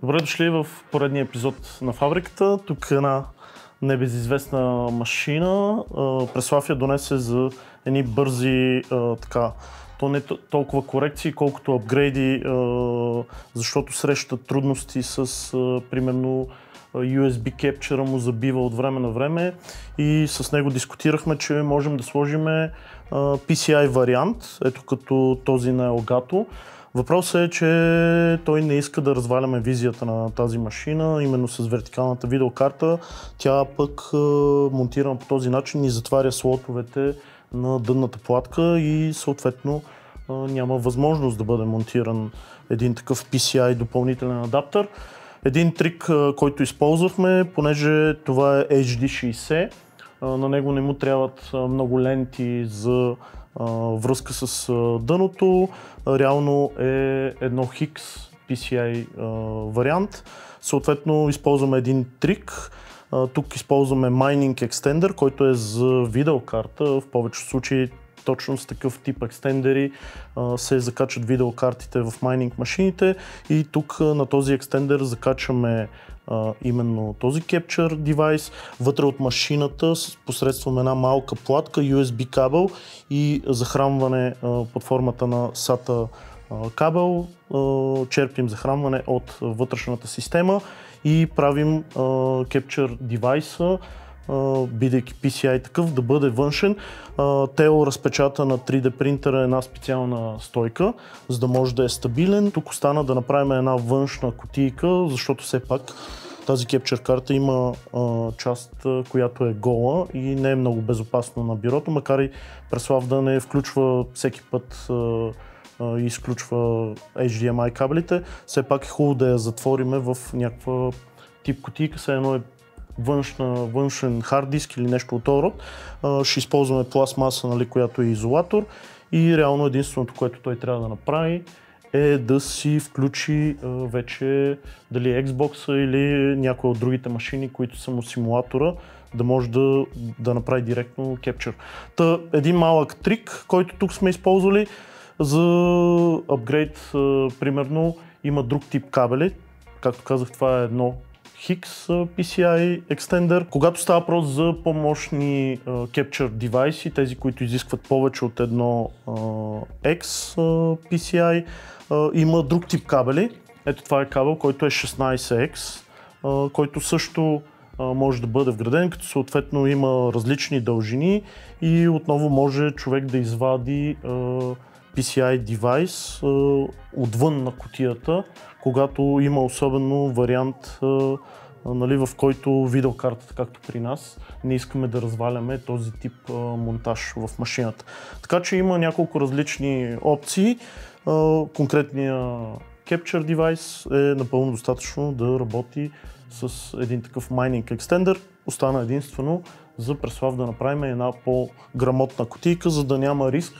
Добре дошли в поредния епизод на фабриката. Тук е една небезизвестна машина. Преслав я донесе за едни бързи, то не толкова корекции, колкото апгрейди, защото срещат трудности с, примерно, USB кепчера му забива от време на време и с него дискутирахме, че можем да сложим PCI вариант, ето като този на Elgato. Въпросът е, че той не иска да разваляме визията на тази машина, именно с вертикалната видеокарта. Тя пък монтирана по този начин и затваря слотовете на дънната платка и съответно няма възможност да бъде монтиран един такъв PCI допълнителен адаптер. Един трик, който използвахме, понеже това е HD60, на него не му трябват много ленти за връзка с дъното, реално е едно Higgs PCI вариант. Съответно използваме един трик. Тук използваме Mining Extender, който е за видеокарта. В повечето случаи точно с такъв тип екстендери се закачат видеокартите в майнинг машините и тук на този екстендер закачаме именно този Capture девайс, вътре от машината посредством една малка платка, USB кабел и захранване под формата на SATA кабел. Черпим захранване от вътрешната система и правим Capture девайса, бидейки PCI такъв, да бъде външен. Тео разпечата на 3D принтера една специална стойка, за да може да е стабилен. Тук остана да направим една външна кутийка, защото все пак тази Capture карта има част, която е гола и не е много безопасно на бюрото, макар и Преслав да не включва всеки път и изключва HDMI кабелите. Все пак е хубаво да я затвориме в някаква тип кутийка, все едно е външен хард диск или нещо от този род. Ще използваме пластмаса, нали, която е изолатор и реално единственото, което той трябва да направи е да си включи вече дали Xbox или някоя от другите машини, които са му симулатора, да може да направи директно Capture. Та, един малък трик, който тук сме използвали за апгрейд, примерно има друг тип кабели. Както казах, това е едно Higgs PCI Extender. Когато става въпрос за по-мощни Capture девайси, тези, които изискват повече от едно X PCI, има друг тип кабели. Ето това е кабел, който е 16X, който също може да бъде вграден, като съответно има различни дължини и отново може човек да извади PCI девайс отвън на кутията, когато има особено вариант, нали, в който видеокартата, както при нас, не искаме да разваляме този тип монтаж в машината. Така че има няколко различни опции. Конкретният Capture девайс е напълно достатъчно да работи с един такъв Mining Extender. Остана единствено за Преслав да направим една по-грамотна кутийка, за да няма риск,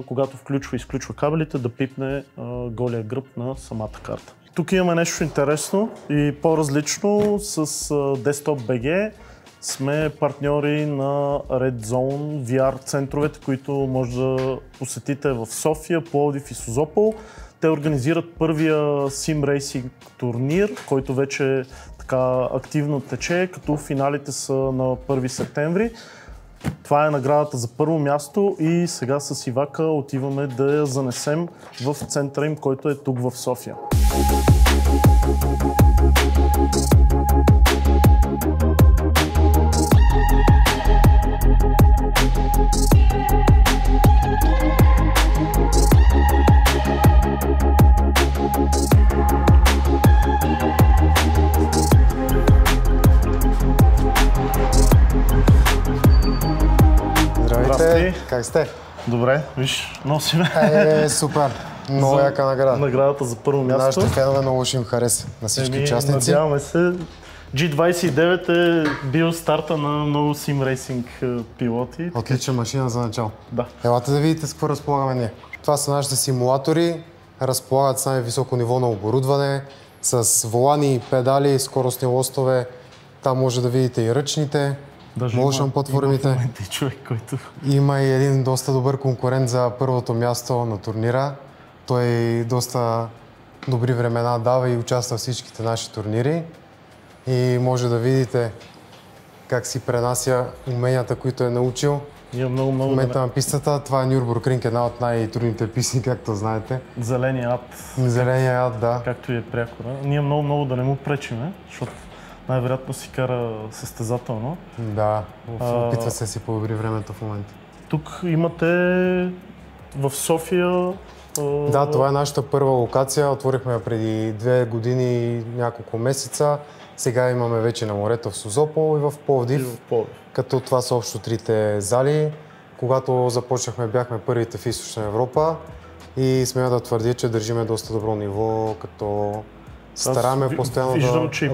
когато включва и изключва кабелите, да пипне голия гръб на самата карта. Тук имаме нещо интересно и по-различно с Desktop BG. Сме партньори на Red Zone VR центровете, които може да посетите в София, Пловдив и Созопол. Те организират първия Sim Racing турнир, който вече така активно тече, като финалите са на 1 септември. Това е наградата за първо място и сега с Ивака отиваме да я занесем в центъра им, който е тук в София. Здравейте! Как сте? Добре, виж, носиме. Супер! Много яка награда. Наградата за първо място. Нашите фенове много ще им хареса на всички участници. Надяваме се. G29 е бил старта на много Sim Racing пилоти. Отлична машина за начало. Да. Елате да видите с какво разполагаме ние. Това са нашите симулатори, разполагат с най-високо ниво на оборудване, с волани, педали, скоростни лостове. Там може да видите и ръчните. Motion платформите. Има и един доста добър конкурент за първото място на турнира. Той доста добри времена дава и участва в всичките наши турнири. И може да видите как си пренася уменията, които е научил. Много, в момента на пистата. Това е Нюрбургринг, една от най-трудните писти, както знаете. Зеления ад. Зеления ад, да. Както и е прякора. Ние много да не му пречиме, защото най-вероятно си кара състезателно. Да, опитва се си подобри времето в момента. Тук имате в София... Да, това е нашата първа локация. Отворихме я преди 2 години и няколко месеца. Сега имаме вече на морето в Созопол и в Пловдив. Като това са общо 3 зали. Когато започнахме, бяхме първите в Източна Европа и смея да твърдя, че държиме доста добро ниво, като стараме постоянно виждам, че и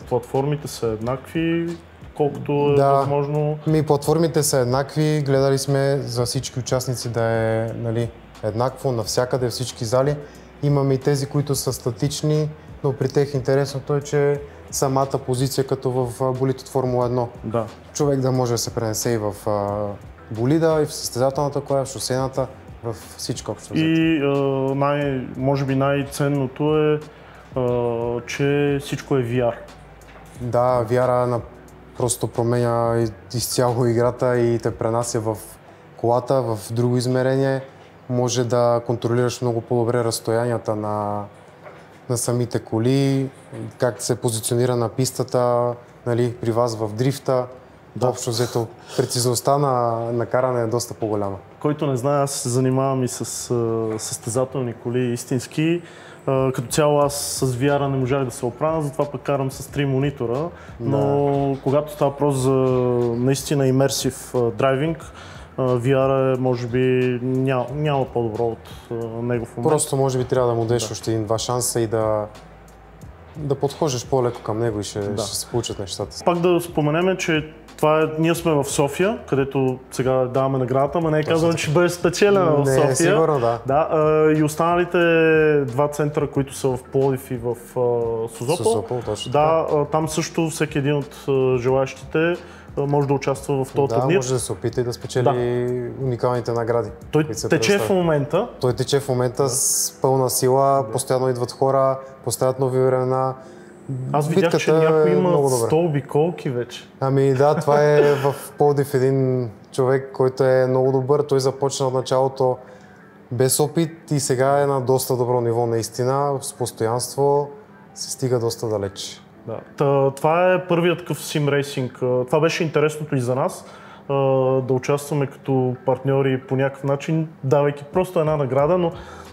платформите са еднакви, колкото е възможно. Платформите са еднакви, гледали сме за всички участници да е еднакво навсякъде, всички зали. Имаме и тези, които са статични, но при тях интересното е, че самата позиция като в болид от Формула 1. Да. Човек да може да се пренесе и в болида, и в състезателната кола, в шосейната, в всичко общо. И може би най-ценното е, че всичко е VR. Да, VR просто променя изцяло играта и те пренася в колата, в друго измерение. Може да контролираш много по-добре разстоянията на самите коли, как се позиционира на пистата, при вас в дрифта. Да. Общо взето, прецизността на каране е доста по-голяма. Който не знае, аз се занимавам и с състезателни коли истински. Като цяло аз с VR не можах да се оправя, затова пък карам с 3 монитора. Но когато става въпрос за наистина immersive драйвинг, VR е, може би, няма по-добро от него в момента. Просто може би трябва да му дадеш още 1-2 шанса и да подхождаш по-леко към него и ще се получат нещата. Пак да споменем, че ние сме в София, където сега даваме наградата, но не е казано, че бъде спечелена в София. Не, сигурно, да. И останалите 2 центъра, които са в Пловдив и в Созопол. Точно там също всеки един от желаящите може да участва в този турнир. Да, може да се опита и да спечели уникалните награди. Той тече в момента. Той тече в момента с пълна сила, постоянно идват хора, поставят нови времена. Аз видях, че някой има 100 обиколки вече. Това е в Пловдив един човек, който е много добър. Той започна от началото без опит и сега е на доста добро ниво наистина. С постоянство се стига доста далеч. Това е първият такъв симрейсинг. Това беше интересното и за нас, да участваме като партньори по някакъв начин, давайки просто една награда, но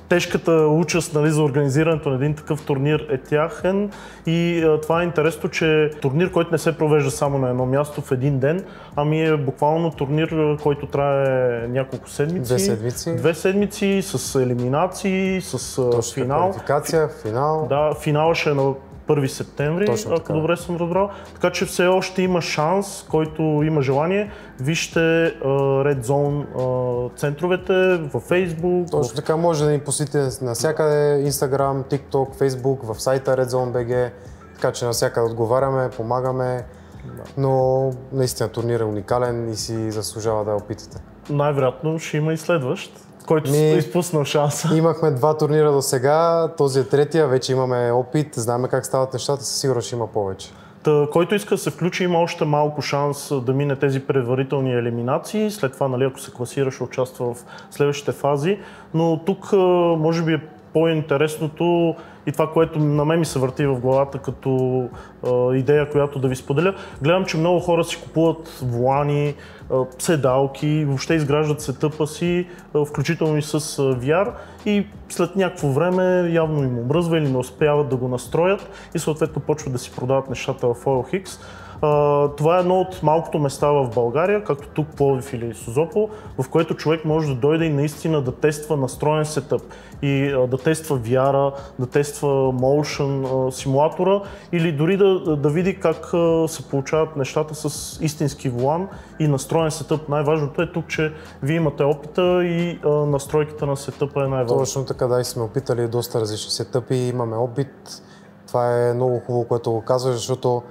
тежката участ за организирането на един такъв турнир е тяхен и това е интересно, че турнир, който не се провежда само на едно място в един ден, е буквално турнир, който трае няколко седмици. 2 седмици с елиминации, с финал. Квалификация, финал. Да, финал ще е на 1 септември, ако добре съм разбрал. Така че все още има шанс, който има желание. Вижте Red Zone центровете във Facebook. Точно така, може да ни посетите навсякъде, Instagram, TikTok, Facebook, в сайта Red Zone BG. Така че навсякъде отговаряме, помагаме. Но наистина турнир е уникален и си заслужава да я опитате. Най-вероятно ще има и следващ, който е изпуснал шанса. Имахме 2 турнира до сега, този е третия, вече имаме опит, знаем как стават нещата, със сигурност ще има повече. Който иска да се включи, има още малко шанс да мине тези предварителни елиминации, след това, ако се класира, ще участва в следващите фази, но тук може би е по-интересното и това, което на мен ми се върти в главата като идея, която да ви споделя. Гледам, че много хора си купуват волани, седалки, въобще изграждат сетъпа си, включително и с VR и след някакво време явно им омръзва или не успяват да го настроят и съответно почват да си продават нещата в OLX. Това е едно от малкото места в България, както тук Пловдив или Созопол, в което човек може да дойде и наистина да тества настроен сетъп и да тества VR, да тества Motion симулатора или дори да види как се получават нещата с истински волан и настроен сетъп. Най-важното е тук, че вие имате опита и настройката на сетъпа е най-важно. Точно така, да, и сме опитали доста различни сетъпи, имаме опит. Това е много хубаво, което го казваш, защото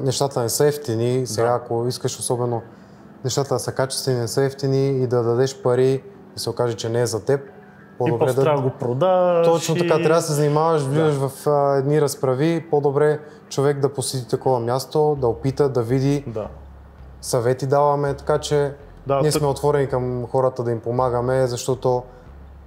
нещата не са ефтини. Сега, ако искаш особено нещата да са качествени, не са ефтини и да дадеш пари и се окаже, че не е за теб, По-добре после трябва да го продаваш. Точно така, трябва да се занимаваш, влизаш в едни разправи, по-добре човек да посети такова място, да опита, да види. Съвети даваме, така че ние сме отворени към хората да им помагаме, защото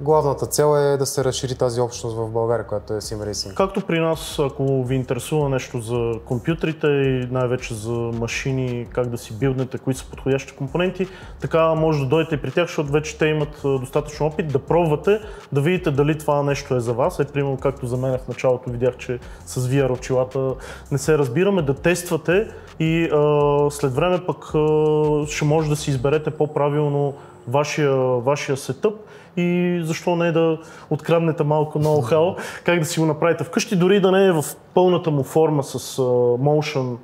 главната цел е да се разшири тази общност в България, която е SimRacing. Както при нас, ако ви интересува нещо за компютрите и най-вече за машини, как да си билднете, кои са подходящи компоненти, така може да дойдете при тях, защото вече те имат достатъчно опит да пробвате, да видите дали това нещо е за вас. Примерно, както за мен в началото видях, че с VR очилата не се разбираме, да тествате и след време пък ще може да си изберете по-правилно вашия сетъп и защо не да откраднете малко ноу-хау, как да си го направите вкъщи, дори да не е в пълната му форма с motion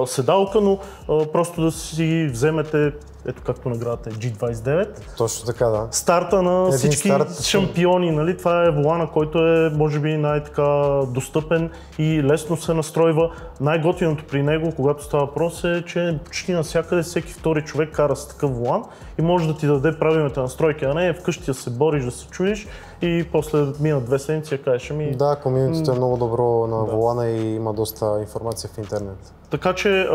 седалка, но просто да си вземете, ето както наградата е G29. Точно така, да. Старта на всички шампиони, нали? Това е волана, който е може би най-така достъпен и лесно се настройва. Най-готиното при него, когато става въпрос е, че почти навсякъде всеки втори човек кара с такъв волан и може да ти даде правилните настройки, а не вкъщи да се бориш, да се чудиш и после минат 2 седмици да кажеш ми... Да, комьюнитито е много добро на волана и има доста информация в интернет. Така че,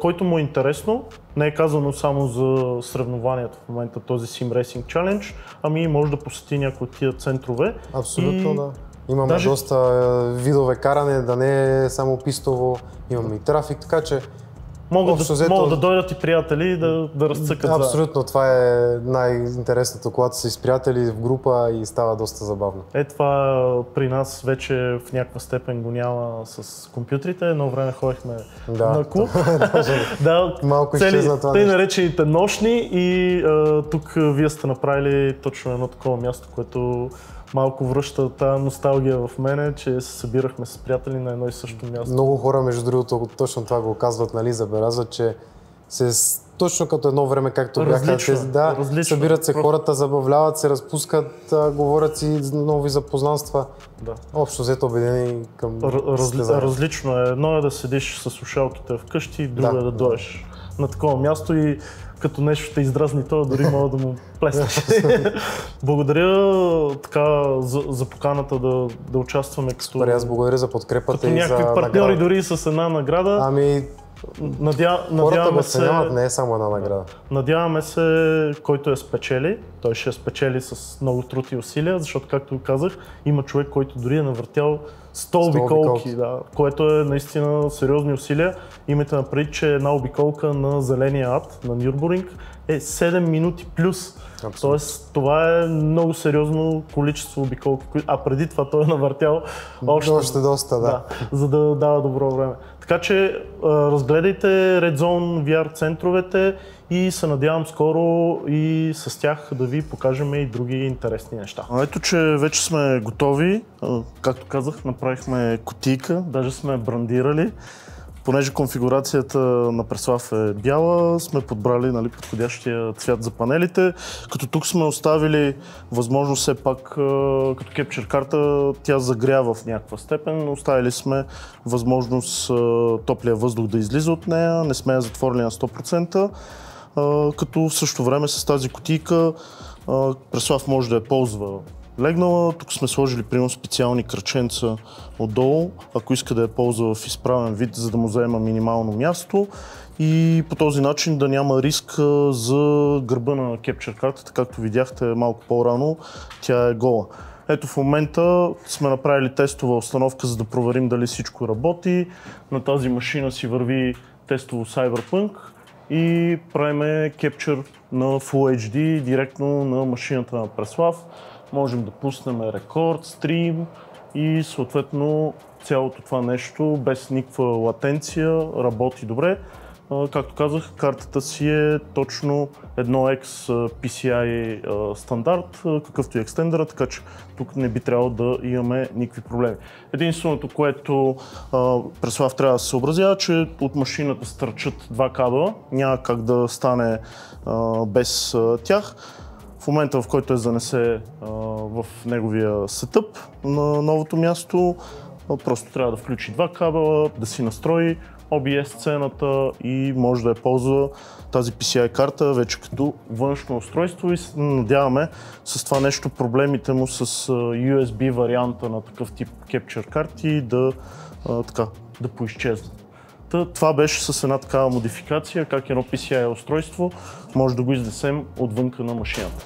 който му е интересно, не е казано само за съревнованията в момента този SimRacing Challenge, ами може да посети някои от тия центрове. Абсолютно, да. Имаме доста видове каране, да не е само пистово, имаме и трафик, така че могат да дойдат и приятели и да разцъкат. Абсолютно, това е най-интересното, когато са с приятели в група и става доста забавно. Това при нас вече в някаква степен го няма с компютрите. Едно време ходихме на клуб. Малко изчезна това. Те наречените нощни и тук вие сте направили точно едно такова място, което малко връща тази носталгия в мене, че се събирахме с приятели на едно и също място. Много хора, между другото, точно това го казват, нали, забелязват, че точно като едно време, както бяха тези, събират се хората, забавляват се, разпускат, говорят си нови запознанства. Общо взето обединени към състезания. Различно е. Едно е да седиш с слушалките вкъщи, друго е да дойдеш на такова място и като нещо те издразни, то дори мога да му плеснеш. Благодаря така за поканата да участваме като... Аз благодаря за подкрепата и за някакви партньори, дори с една награда. Хората ме ценяват, не е само една награда. Надяваме се, който я спечели, той ще я спечели с много труд и усилия, защото, както казах, има човек, който дори е навъртял 100 обиколки, което е наистина сериозни усилия. Имайте напред, че една обиколка на зеления ад, на Нюрбуринг, е 7 минути плюс. Тоест, това е много сериозно количество обиколки, а преди това той е навъртял още доста, за да дава добро време. Така че разгледайте Red Zone VR центровете и се надявам скоро и с тях да ви покажем и други интересни неща. Ето, че вече сме готови. Както казах, направихме кутийка, даже сме брандирали. Понеже конфигурацията на Преслав е бяла, сме подбрали подходящия цвят за панелите, като тук сме оставили възможност все пак, като кепчер карта, тя загрява в някаква степен, но оставили сме възможност топлия въздух да излиза от нея, не сме я затворили на 100%, като в същото време с тази кутийка Преслав може да я ползва легнала. Тук сме сложили примерно специални кръченца отдолу, ако иска да я ползва в изправен вид, за да му заема минимално място и по този начин да няма риск за гърба на кепчер картата, както видяхте малко по-рано, тя е гола. Ето в момента сме направили тестова установка, за да проверим дали всичко работи. На тази машина си върви тестово Cyberpunk и правиме кепчер на Full HD директно на машината на Преслав. Можем да пуснем рекорд, стрим и съответно цялото това нещо без никаква латенция работи добре. Както казах, картата си е точно 1X PCI стандарт, какъвто и екстендера, така че тук не би трябвало да имаме никакви проблеми. Единственото, което Преслав трябва да се съобразява, че от машината стърчат два кабела, няма как да стане без тях. В момента, в който занесе в неговия сетъп на новото място, просто трябва да включи два кабела, да си настрои OBS сцената и може да я ползва тази PCI карта вече като външно устройство и се надяваме с това нещо проблемите му с USB варианта на такъв тип Capture карти да поизчезнат. Това беше с една такава модификация, как едно PCI устройство може да го изнесем отвънка на машината.